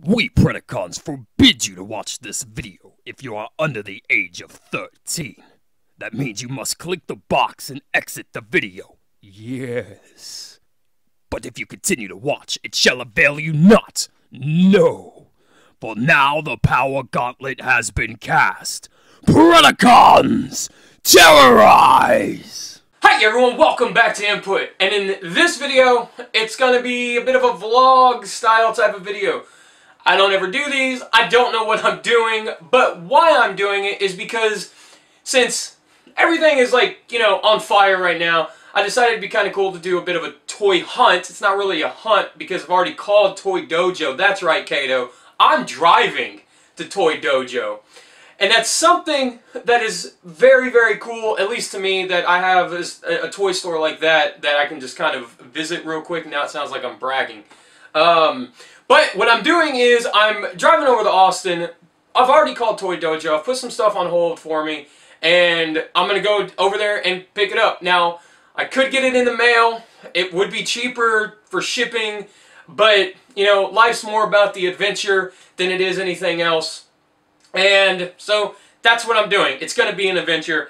We Predacons forbid you to watch this video if you are under the age of 13. That means you must click the box and exit the video. Yes. But if you continue to watch, it shall avail you not. No. For now the power gauntlet has been cast. Predacons, terrorize! Hi everyone, welcome back to Input. And in this video, it's going to be a bit of a vlog style type of video. I don't ever do these, I don't know what I'm doing, but why I'm doing it is because since everything is on fire right now, I decided it'd be kind of cool to do a bit of a toy hunt. It's not really a hunt because I've already called Toy Dojo. That's right, Kato. I'm driving to Toy Dojo. And that's something that is very, very cool, at least to me, that I have a toy store like that I can just kind of visit real quick. Now it sounds like I'm bragging. But what I'm doing is I'm driving over to Austin. I've already called Toy Dojo. I've put some stuff on hold for me. And I'm going to go over there and pick it up. Now, I could get it in the mail. It would be cheaper for shipping. But, you know, life's more about the adventure than it is anything else. And so that's what I'm doing. It's going to be an adventure.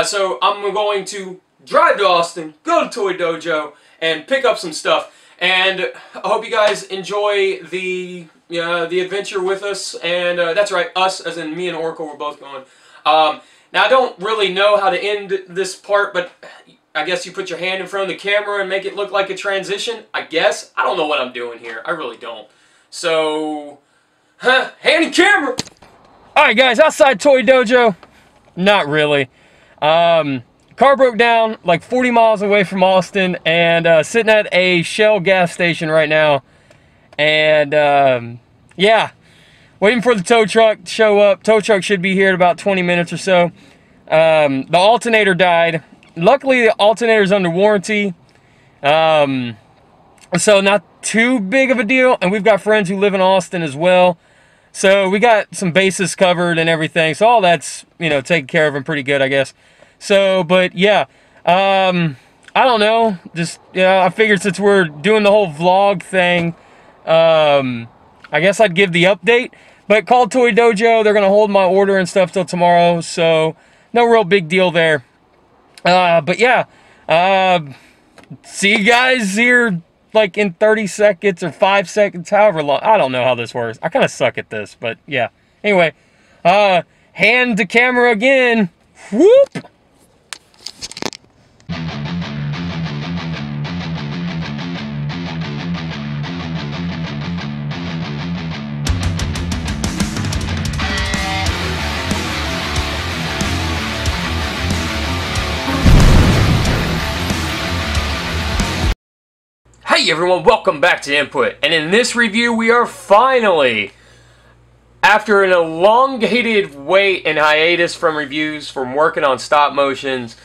So I'm going to drive to Austin, go to Toy Dojo, and pick up some stuff. And I hope you guys enjoy the adventure with us. And that's right, us, as in me and Oracle, we're both going. Now, I don't really know how to end this part, but I guess you put your hand in front of the camera and make it look like a transition, I guess. I don't know what I'm doing here. I really don't. So, hand and camera! Alright guys, outside Toy Dojo. Not really. Car broke down like 40 miles away from Austin and sitting at a Shell gas station right now. And yeah, waiting for the tow truck to show up. Tow truck should be here in about 20 minutes or so. The alternator died. Luckily the alternator's under warranty. So not too big of a deal. And we've got friends who live in Austin as well. So we got some bases covered and everything. So all that's, you know, taken care of and pretty good, I guess. So, but yeah, I don't know. Just, I figured since we're doing the whole vlog thing, I guess I'd give the update. But call Toy Dojo. They're going to hold my order and stuff till tomorrow. So no real big deal there. But yeah, see you guys here like in 30 seconds or 5 seconds, however long. I don't know how this works. I kind of suck at this, but yeah. Anyway, hand to camera again. Whoop! Hey everyone, welcome back to Input, and in this review we are finally, after an elongated wait and hiatus from reviews, from working on stop motions,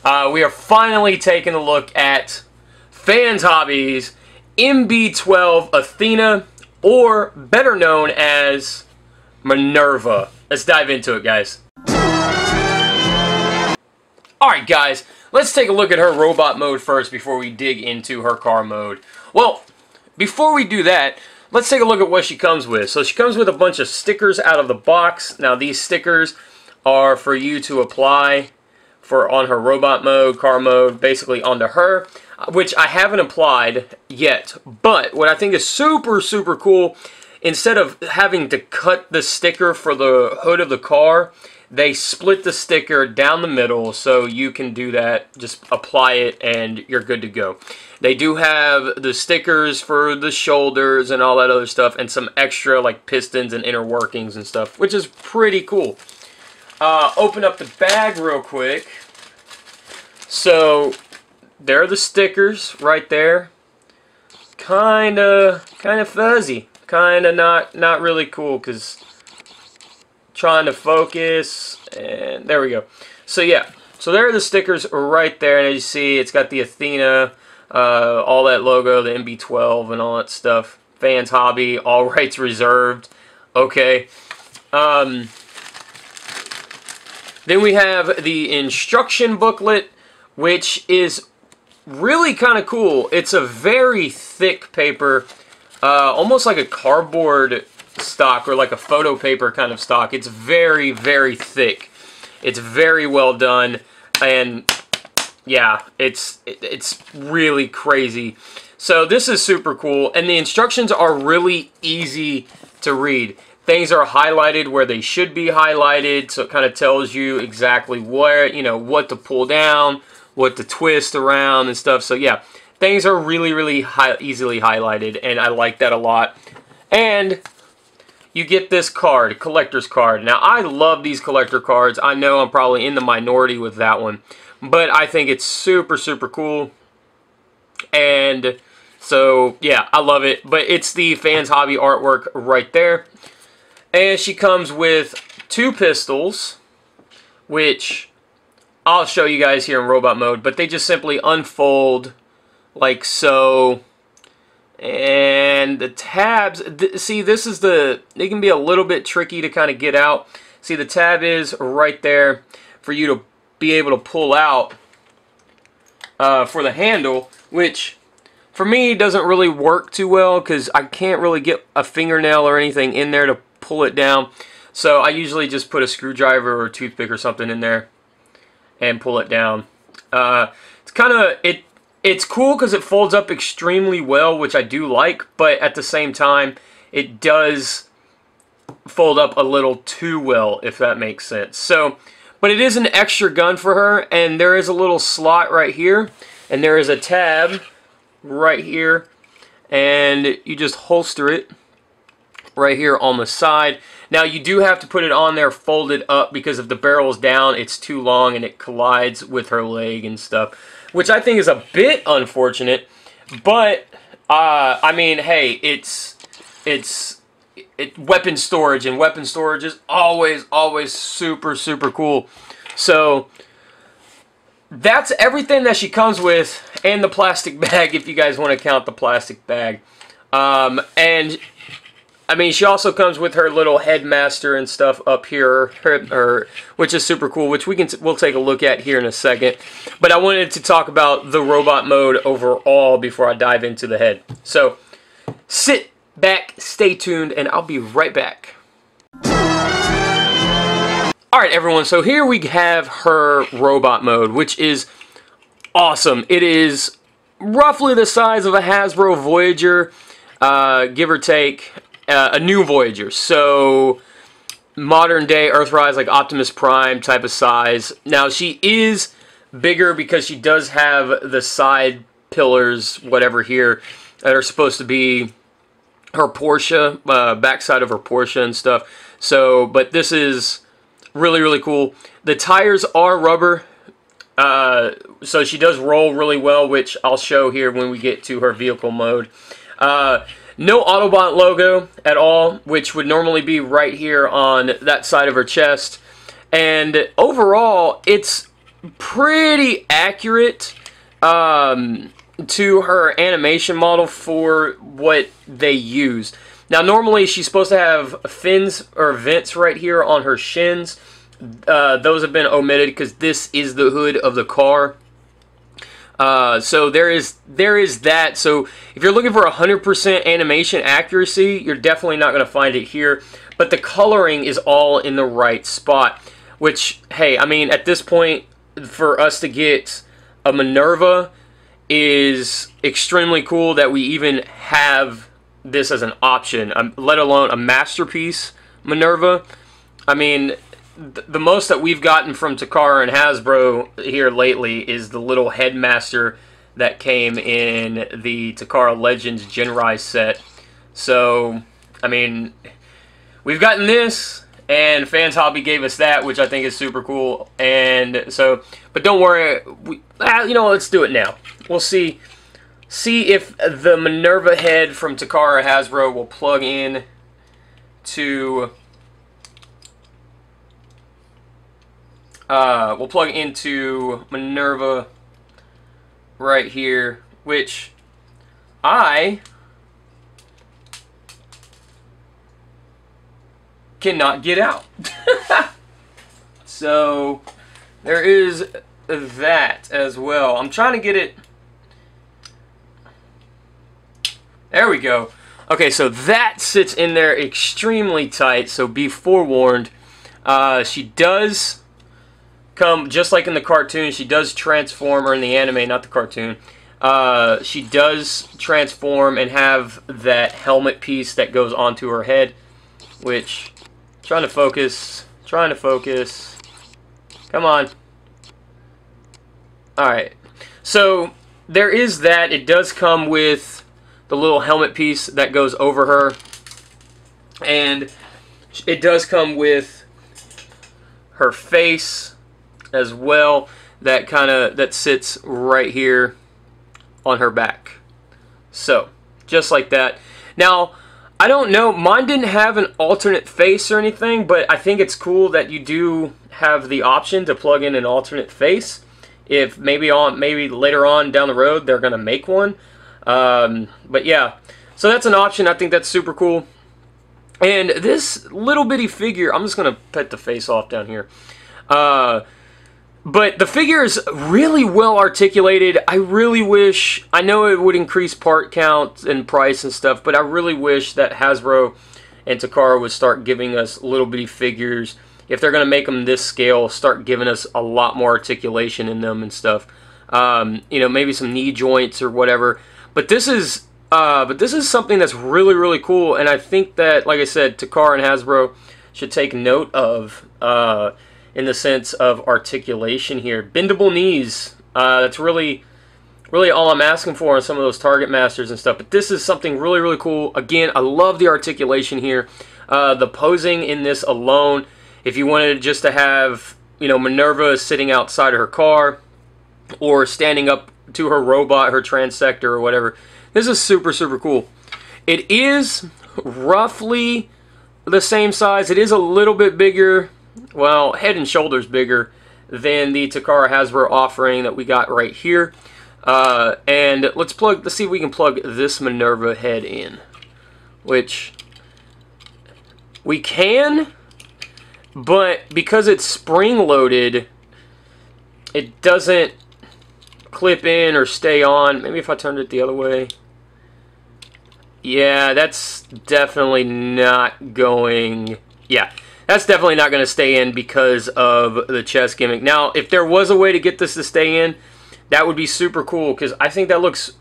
we are finally taking a look at Fans Hobby's MB12 Athena, or better known as Minerva. Let's dive into it, guys. Alright guys, let's take a look at her robot mode first before we dig into her car mode. Well, before we do that, let's take a look at what she comes with. So she comes with a bunch of stickers out of the box. Now these stickers are for you to apply on her robot mode, car mode, basically onto her, which I haven't applied yet. But what I think is super, super cool, instead of having to cut the sticker for the hood of the car, they split the sticker down the middle, so you can do that. Just apply it and you're good to go. They do have the stickers for the shoulders and all that other stuff, and some extra like pistons and inner workings and stuff, which is pretty cool. Open up the bag real quick. So there are the stickers right there. Kinda fuzzy. Kinda not really cool, because trying to focus, and there we go. So yeah, so there are the stickers right there, and as you see, it's got the Athena, all that logo, the MB12 and all that stuff. Fans Hobby, all rights reserved. Okay. Then we have the instruction booklet, which is really kind of cool. It's a very thick paper, almost like a cardboard stock or like a photo paper kind of stock. It's very, very thick. It's very well done, and yeah, it's really crazy. So this is super cool, and the instructions are really easy to read. Things are highlighted where they should be highlighted, so it kind of tells you exactly where, you know, what to pull down, what to twist around and stuff. So yeah, things are really, really easily highlighted, and I like that a lot. And you get this card, collector's card. Now, I love these collector cards. I know I'm probably in the minority with that one, but I think it's super, super cool. And so, yeah, I love it. But it's the Fans Hobby artwork right there. And she comes with 2 pistols, which I'll show you guys here in robot mode, but they just simply unfold like so. And the tabs, see, this is they can be a little bit tricky to kind of get out. See, the tab is right there for you to be able to pull out for the handle, which for me doesn't really work too well because I can't really get a fingernail or anything in there to pull it down. So I usually just put a screwdriver or a toothpick or something in there and pull it down. It's kind of, it's cool because it folds up extremely well, which I do like, but at the same time, it does fold up a little too well, if that makes sense. So, but it is an extra gun for her, and there is a little slot right here, and there is a tab right here, and you just holster it right here on the side. Now, you do have to put it on there folded up because if the barrel is down, it's too long and it collides with her leg and stuff, which I think is a bit unfortunate, but I mean, hey, it's weapon storage, and weapon storage is always super, super cool. So that's everything that she comes with, and the plastic bag, if you guys want to count the plastic bag. And I mean, she also comes with her little headmaster and stuff up here, which is super cool, which we'll take a look at here in a second. But I wanted to talk about the robot mode overall before I dive into the head. So sit back, stay tuned, and I'll be right back. Alright everyone, so here we have her robot mode, which is awesome. It is roughly the size of a Hasbro Voyager, give or take. A new Voyager, so modern day Earthrise, like Optimus Prime type of size. Now she is bigger because she does have the side pillars, whatever here, that are supposed to be her Porsche, backside of her Porsche and stuff. So, but this is really, really cool. The tires are rubber, so she does roll really well, which I'll show here when we get to her vehicle mode. No Autobot logo at all, which would normally be right here on that side of her chest. And overall, it's pretty accurate to her animation model for what they use. Now, normally she's supposed to have fins or vents right here on her shins. Those have been omitted because this is the hood of the car. So there is that. So if you're looking for 100% animation accuracy, you're definitely not going to find it here. But the coloring is all in the right spot. Which, hey, I mean, at this point, for us to get a Minerva is extremely cool that we even have this as an option, let alone a masterpiece Minerva. I mean, the most that we've gotten from Takara and Hasbro here lately is the little headmaster that came in the Takara Legends Genrise set. So, I mean, we've gotten this, and Fans Hobby gave us that, which I think is super cool. And so, but don't worry, you know, let's do it now. We'll see if the Minerva head from Takara Hasbro will plug in to... we'll plug into Minerva right here, which I cannot get out. So there is that as well. I'm trying to get it. There we go. Okay, so that sits in there extremely tight, so be forewarned. She does come, just like in the cartoon, she does transform, or in the anime, not the cartoon. She does transform and have that helmet piece that goes onto her head, which, trying to focus, come on. Alright, so there is that. It does come with the little helmet piece that goes over her, and it does come with her face as well, that sits right here on her back. So, just like that. Now, I don't know, mine didn't have an alternate face or anything, but I think it's cool that you do have the option to plug in an alternate face. If maybe later on down the road they're gonna make one. But yeah, so that's an option. I think that's super cool. And this little bitty figure, I'm just gonna pet the face off down here. But the figure is really well articulated. I really wish, I know it would increase part count and price and stuff, but I really wish that Hasbro and Takara would start giving us little bitty figures. If they're going to make them this scale, start giving us a lot more articulation in them and stuff. You know, maybe some knee joints or whatever. But this is something that's really, really cool, and I think that, like I said, Takara and Hasbro should take note of, in the sense of articulation here. Bendable knees. That's really all I'm asking for on some of those Target Masters and stuff. But this is something really, really cool. Again, I love the articulation here. The posing in this alone, if you wanted just to have, you know, Minerva sitting outside of her car or standing up to her robot, her transector or whatever, this is super, super cool. It is roughly the same size. It is a little bit bigger, well, head and shoulders bigger than the Takara Hasbro offering that we got right here. And let's see if we can plug this Minerva head in, which we can, but because it's spring-loaded, it doesn't clip in or stay on. Maybe if I turned it the other way. Yeah, that's definitely not going... Yeah, that's definitely not going to stay in because of the chest gimmick. Now, if there was a way to get this to stay in, that would be super cool, because I think that looks...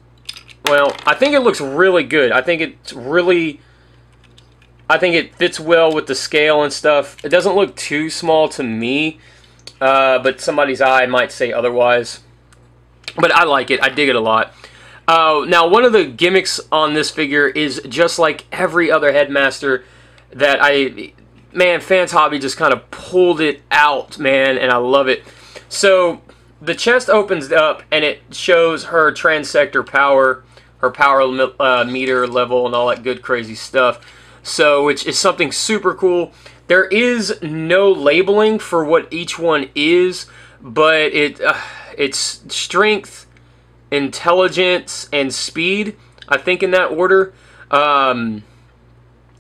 Well, I think it looks really good. I think it's really... I think it fits well with the scale and stuff. It doesn't look too small to me, but somebody's eye might say otherwise. But I like it. I dig it a lot. Now, one of the gimmicks on this figure is just like every other Headmaster that man, Fans Hobby just kind of pulled it out, man, and I love it. So, the chest opens up, and it shows her transector power, her power meter level, and all that good crazy stuff. So, which is something super cool. There is no labeling for what each one is, but it's strength, intelligence, and speed, I think, in that order.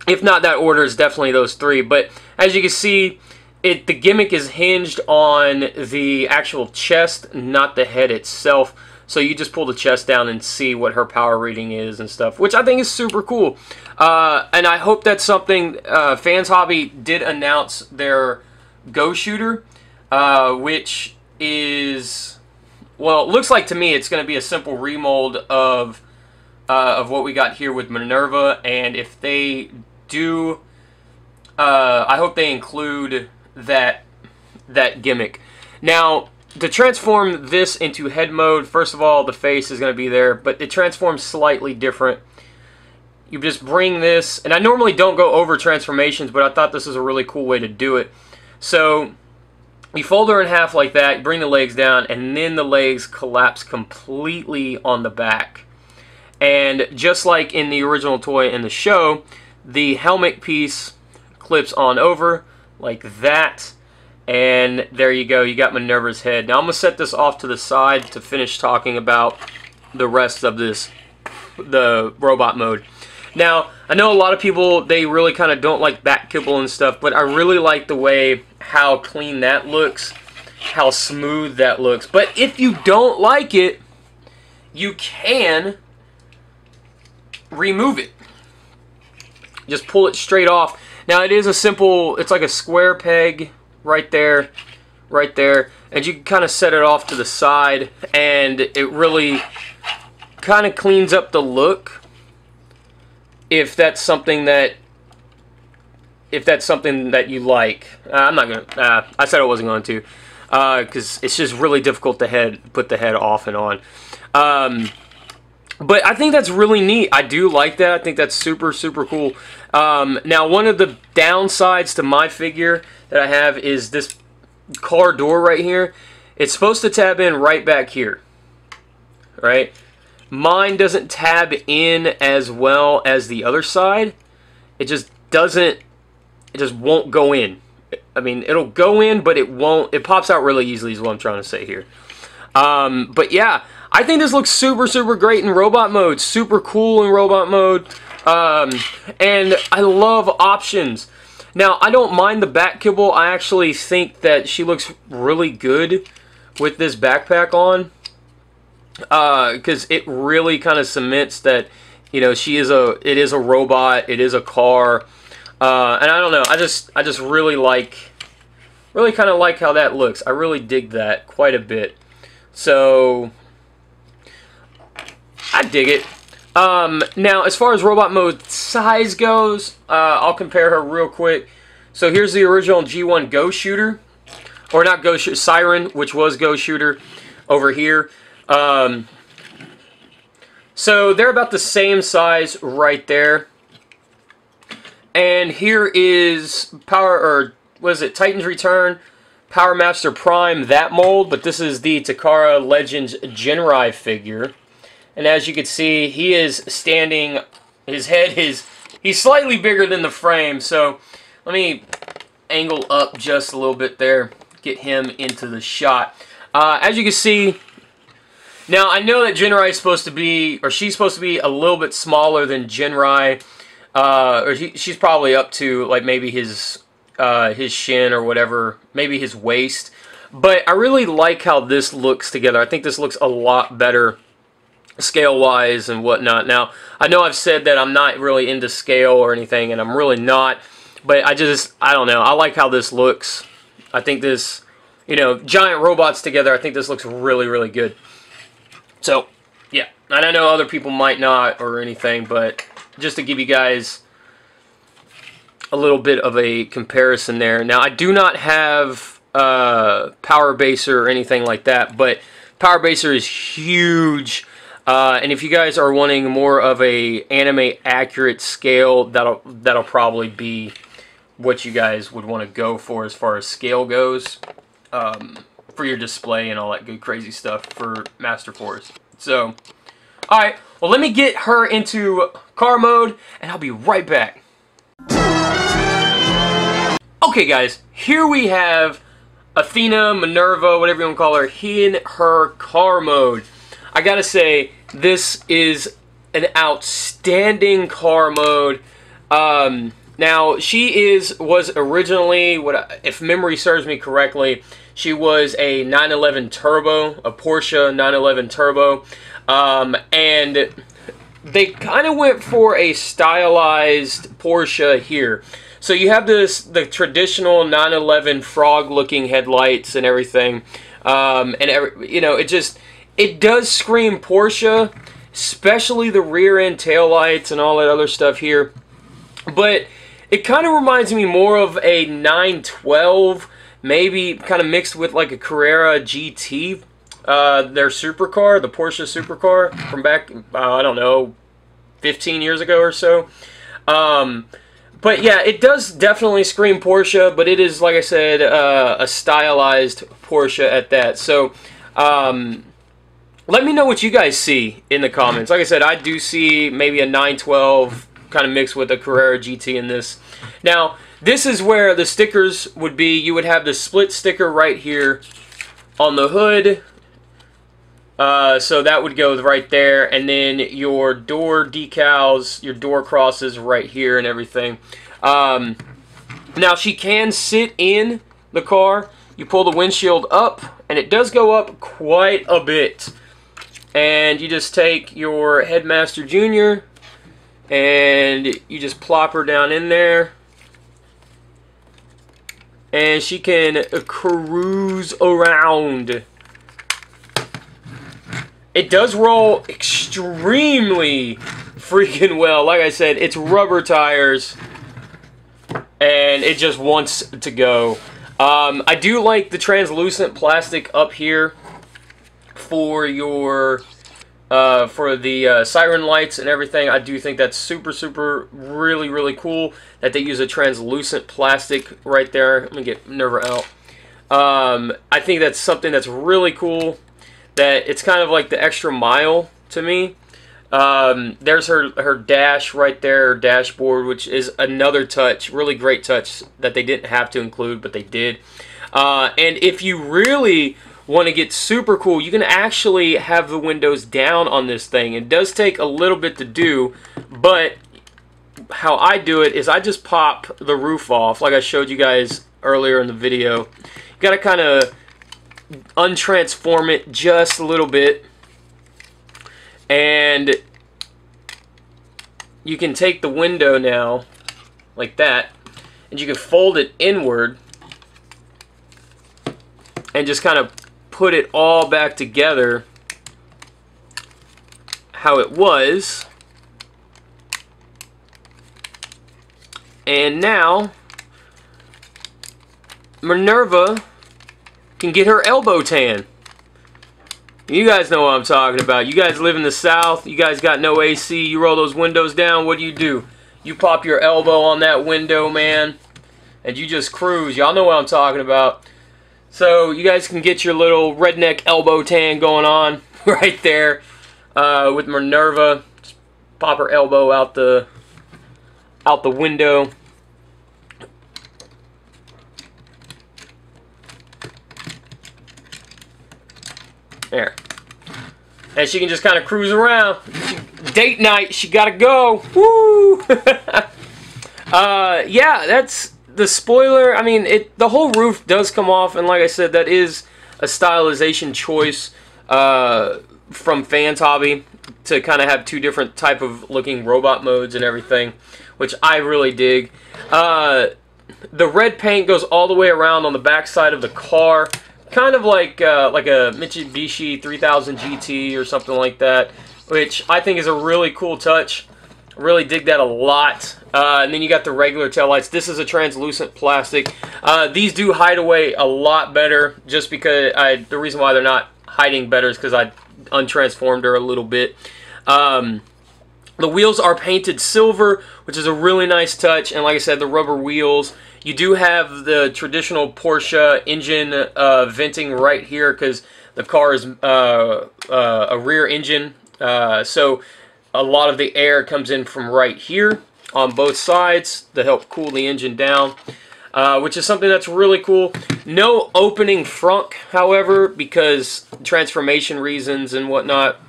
If not that order, it's definitely those three. But as you can see, the gimmick is hinged on the actual chest, not the head itself. So you just pull the chest down and see what her power rating is and stuff, which I think is super cool. And I hope that's something... Fans Hobby did announce their Go Shooter, which is... Well, it looks like to me it's going to be a simple remold of what we got here with Minerva. And if they do... I hope they include that gimmick. Now... To transform this into head mode, first of all, the face is going to be there, but it transforms slightly different. You just bring this, and I normally don't go over transformations, but I thought this was a really cool way to do it. So, you fold her in half like that, you bring the legs down, and then the legs collapse completely on the back. And just like in the original toy in the show, the helmet piece clips on over like that. And there you go, you got Minerva's head. Now I'm going to set this off to the side to finish talking about the rest of the robot mode. Now, I know a lot of people, they really kind of don't like back kibble and stuff, but I really like the way how clean that looks, how smooth that looks. But if you don't like it, you can remove it. just pull it straight off. Now it is a simple, it's like a square peg right there, and you can kind of set it off to the side, and it really kind of cleans up the look if that's something that you like. I'm not gonna. I said I wasn't going to, because it's just really difficult to put the head off and on. But I think that's really neat. I do like that. I think that's super, super cool. Now, one of the downsides to my figure that I have is this car door right here. It's supposed to tab in right back here, right? Mine doesn't tab in as well as the other side. It just doesn't. It just won't go in. I mean, it'll go in, but it won't. It pops out really easily is what I'm trying to say here. But yeah, I think this looks super, super great in robot mode. Super cool in robot mode. And I love options. Now, I don't mind the back kibble. I actually think that she looks really good with this backpack on. Because it really kind of cements that, you know, it is a robot. It is a car. And I don't know, I just really kind of like how that looks. I really dig that quite a bit. So, I dig it. Now, as far as robot mode size goes, I'll compare her real quick. So, here's the original G1 Go Shooter. Or not Go Shooter, Siren, which was Go Shooter over here. So, they're about the same size right there. And here is Titan's Return, Power Master Prime, that mold, but this is the Takara Legends Genrai figure. And as you can see, he is standing, his head he's slightly bigger than the frame, so let me angle up just a little bit there, get him into the shot. As you can see, now I know that Genrai is supposed to be, or she's supposed to be a little bit smaller than Genrai. Or she's probably up to like maybe his shin or whatever, maybe his waist. But I really like how this looks together. I think this looks a lot better scale-wise and whatnot. Now, I know I've said that I'm not really into scale or anything, and I'm really not. But I don't know. I like how this looks. I think this, you know, giant robots together, I think this looks really, really good. So, yeah. And I know other people might not or anything, but just to give you guys a little bit of a comparison there. Now, I do not have Power Baser or anything like that, but Power Baser is huge. And if you guys are wanting more of a anime accurate scale, that'll probably be what you guys would want to go for as far as scale goes, for your display and all that good crazy stuff for Master Force. So, alright, well, let me get her into car mode, and I'll be right back. Okay, guys, here we have Athena, Minerva, whatever you want to call her, in her car mode. I gotta say, this is an outstanding car mode. Now, she was originally, if memory serves me correctly, she was a 911 Turbo, a Porsche 911 Turbo. And they kind of went for a stylized Porsche here. So you have the traditional 911 frog-looking headlights and everything. You know, it does scream Porsche, especially the rear-end taillights and all that other stuff here. But it kind of reminds me more of a 912, maybe kind of mixed with like a Carrera GT. Their supercar, the Porsche supercar from back, I don't know, 15 years ago or so. But yeah, it does definitely scream Porsche, but it is, like I said, a stylized Porsche at that. So, let me know what you guys see in the comments. Like I said, I do see maybe a 912 kind of mixed with a Carrera GT in this. Now, this is where the stickers would be. You would have the split sticker right here on the hood. So that would go right there, and then your door decals, your door crosses right here and everything. Now, she can sit in the car. You pull the windshield up, and it does go up quite a bit. And you just take your Headmaster Jr. And you just plop her down in there. And she can cruise around. It does roll extremely freaking well. Like I said, it's rubber tires. And it just wants to go. I do like the translucent plastic up here for your for the siren lights and everything. I do think that's super really cool that they use a translucent plastic right there. Let me get Minerva out. I think that's something that's really cool. That it's kind of like the extra mile to me. There's her dash right there, her dashboard, which is another touch, really great touch that they didn't have to include, but they did. And if you really want to get super cool, you can actually have the windows down on this thing. It does take a little bit to do, but how I do it is I just pop the roof off, like I showed you guys earlier in the video. You got to kind of untransform it just a little bit. And you can take the window now, like that, and you can fold it inward and just kind of put it all back together how it was. And now Minerva can get her elbow tan. You guys know what I'm talking about. You guys live in the South. You guys got no AC. You roll those windows down. What do? You pop your elbow on that window, man, and you just cruise. Y'all know what I'm talking about. So you guys can get your little redneck elbow tan going on right there with Minerva. Just pop her elbow out the window. There. And she can just kind of cruise around. Date night, she gotta go. Woo! Yeah, that's the spoiler. I mean, the whole roof does come off, and like I said, that is a stylization choice from Fans Hobby to kind of have two different type of looking robot modes and everything, which I really dig. The red paint goes all the way around on the back side of the car. Kind of like a Mitsubishi 3000 GT or something like that, which I think is a really cool touch. Really dig that a lot. And then you got the regular taillights. This is a translucent plastic. These do hide away a lot better, just because the reason why they're not hiding better is because I untransformed her a little bit. The wheels are painted silver, which is a really nice touch, and like I said, the rubber wheels. You do have the traditional Porsche engine venting right here because the car is a rear engine. So a lot of the air comes in from right here on both sides to help cool the engine down, which is something that's really cool. No opening frunk, however, because transformation reasons and whatnot.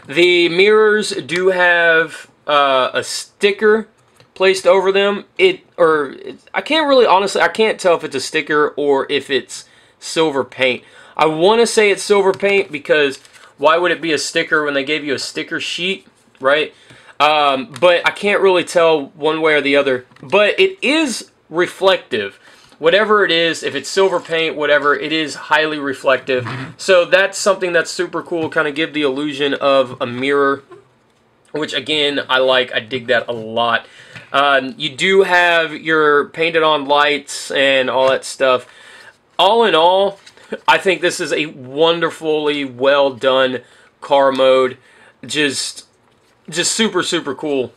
The mirrors do have a sticker placed over them. I can't really, honestly, I can't tell if it's a sticker or if it's silver paint. I want to say it's silver paint because why would it be a sticker when they gave you a sticker sheet, right? But I can't really tell one way or the other. But it is reflective. Whatever it is, if it's silver paint, whatever, it is highly reflective. So that's something that's super cool, kind of give the illusion of a mirror, which again, I like. I dig that a lot. You do have your painted on lights and all that stuff. All in all, I think this is a wonderfully well done car mode. Just super cool.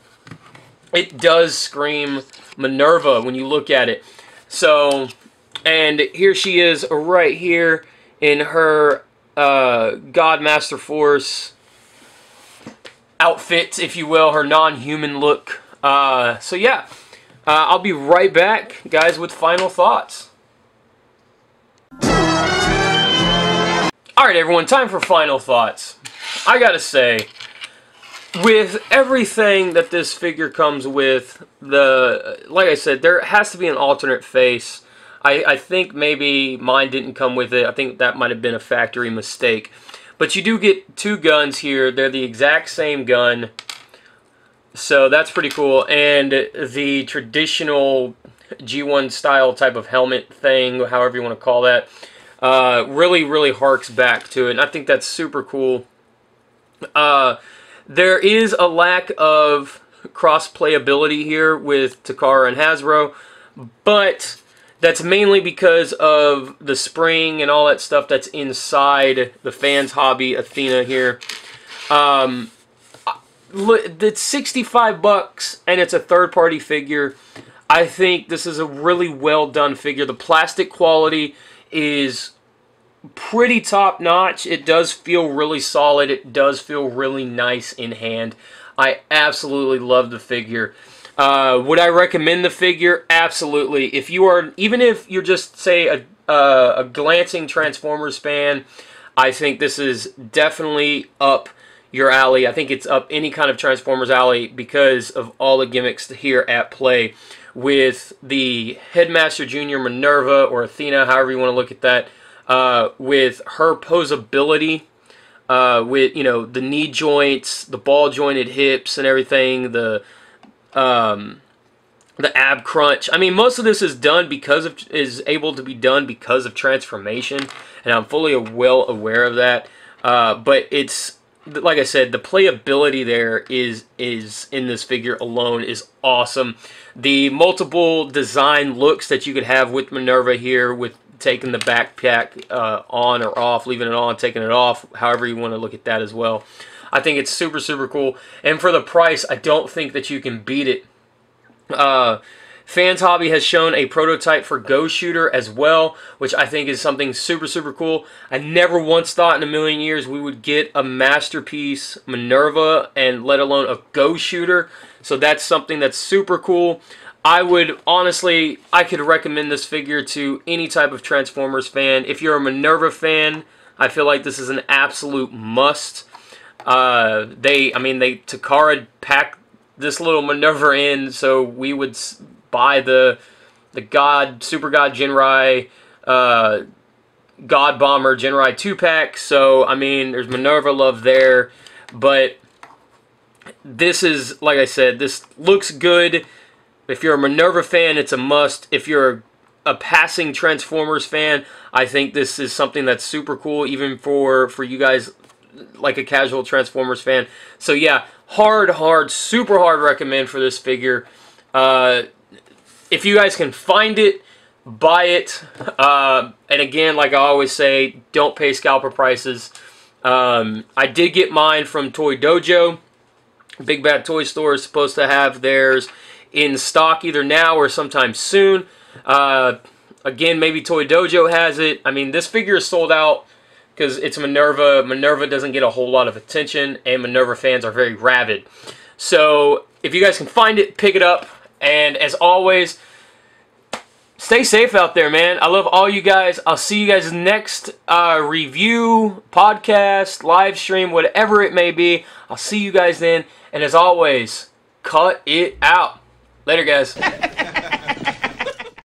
It does scream Minerva when you look at it. So, and here she is right here in her God Master Force outfit, if you will, her non-human look. So yeah, I'll be right back, guys, with final thoughts. Alright everyone, time for final thoughts. I gotta say, with everything that this figure comes with, like I said, there has to be an alternate face. I think maybe mine didn't come with it. I think that might have been a factory mistake. But you do get two guns here. They're the exact same gun. So that's pretty cool. And the traditional G1 style type of helmet thing, however you want to call that, really, really harks back to it. And I think that's super cool. There is a lack of cross-playability here with Takara and Hasbro, but that's mainly because of the spring and all that stuff that's inside the fans' Hobby Athena here. It's 65 bucks and it's a third-party figure. I think this is a really well done figure. The plastic quality is pretty top-notch. It does feel really solid. It does feel really nice in hand. I absolutely love the figure. Would I recommend the figure? Absolutely. If you are, even if you're just, say, a glancing Transformers fan, I think this is definitely up your alley. I think it's up any kind of Transformers alley because of all the gimmicks here at play with the Headmaster Jr. Minerva, or Athena, however you want to look at that, with her posability, with, you know, the knee joints, the ball jointed hips and everything, the ab crunch. I mean, most of this is done because of, is able to be done because of transformation, and I'm fully well aware of that. But it's, like I said, the playability there is in this figure alone is awesome. The multiple design looks that you could have with Minerva here, with taking the backpack on or off, leaving it on, taking it off, however you want to look at that as well. I think it's super, super cool. And for the price, I don't think that you can beat it. Fans Hobby has shown a prototype for Ghost Shooter as well, which I think is something super, super cool. I never once thought in a million years we would get a masterpiece Minerva, and let alone a Ghost Shooter. So that's something that's super cool. I would, honestly, I could recommend this figure to any type of Transformers fan. If you're a Minerva fan, I feel like this is an absolute must. Takara packed this little Minerva in, so we would buy the Super God Jinrai, God Bomber Jinrai 2-pack. So, I mean, there's Minerva love there. But this is, like I said, this looks good. If you're a Minerva fan, it's a must. If you're a passing Transformers fan, I think this is something that's super cool, even for you guys, like a casual Transformers fan. So yeah, super hard recommend for this figure. If you guys can find it, buy it. And again, like I always say, don't pay scalper prices. I did get mine from Toy Dojo. Big Bad Toy Store is supposed to have theirs in stock either now or sometime soon. Again, maybe Toy Dojo has it. I mean, this figure is sold out because it's Minerva. Minerva doesn't get a whole lot of attention, and Minerva fans are very rabid. So if you guys can find it, pick it up. And as always, stay safe out there, man. I love all you guys. I'll see you guys next review, podcast, live stream, whatever it may be. I'll see you guys then. And as always, cut it out. Later, guys.